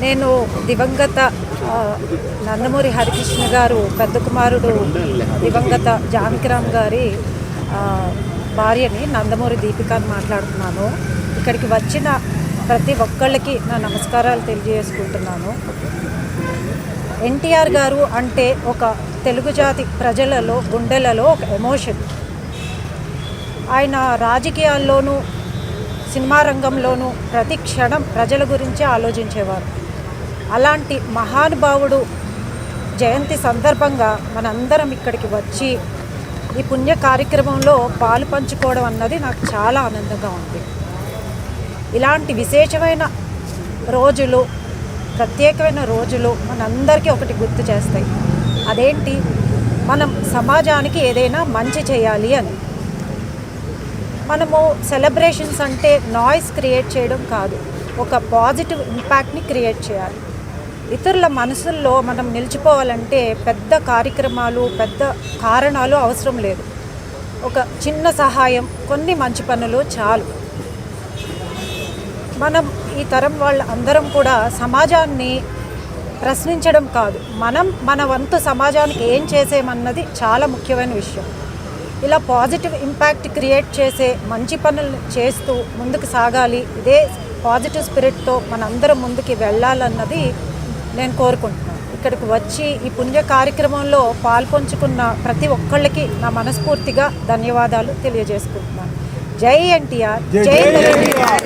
నేను దివంగత నందమూరి హరికృష్ణ గారు పెద్ద కుమారుడు దివంగత జానకిరామ్ గారి భార్యని నందమూరి దీపికని మాట్లాడుతున్నాను. ఇక్కడికి వచ్చిన ప్రతి ఒక్కళ్ళకి నా నమస్కారాలు తెలియజేసుకుంటున్నాను. ఎన్టీఆర్ గారు అంటే ఒక తెలుగు జాతి ప్రజలలో గుండెలలో ఒక ఎమోషన్. ఆయన రాజకీయాల్లోనూ సినిమా రంగంలోనూ ప్రతి క్షణం ప్రజల గురించే ఆలోచించేవారు. అలాంటి మహానుభావుడు జయంతి సందర్భంగా మనందరం ఇక్కడికి వచ్చి ఈ పుణ్య కార్యక్రమంలో పాలు పంచుకోవడం అన్నది నాకు చాలా ఆనందంగా ఉంది. ఇలాంటి విశేషమైన రోజులు, ప్రత్యేకమైన రోజులు మనందరికీ ఒకటి గుర్తు చేస్తాయి. అదేంటి, మనం సమాజానికి ఏదైనా మంచి చేయాలి అని. మనము సెలబ్రేషన్స్ అంటే నాయిస్ క్రియేట్ చేయడం కాదు, ఒక పాజిటివ్ ఇంపాక్ట్ని క్రియేట్ చేయాలి. ఇతరుల మనసుల్లో మనం నిలిచిపోవాలంటే పెద్ద కార్యక్రమాలు, పెద్ద కారణాలు అవసరం లేదు. ఒక చిన్న సహాయం, కొన్ని మంచి పనులు చాలు. మనం ఈ తరం వాళ్ళ అందరం కూడా సమాజాన్ని ప్రశ్నించడం కాదు, మనం మన వంతు సమాజానికి ఏం చేసేమన్నది చాలా ముఖ్యమైన విషయం. ఇలా పాజిటివ్ ఇంపాక్ట్ క్రియేట్ చేసే మంచి పనులు చేస్తూ ముందుకు సాగాలి. ఇదే పాజిటివ్ స్పిరిట్తో మనందరం ముందుకు వెళ్ళాలన్నది నేను కోరుకుంటున్నాను. ఇక్కడికి వచ్చి ఈ పుణ్య కార్యక్రమంలో పాల్పంచుకున్న ప్రతి ఒక్కళ్ళకి నా మనస్ఫూర్తిగా ధన్యవాదాలు తెలియజేసుకుంటున్నాను. జై ఎన్టీఆర్, జై తెలంగాణ.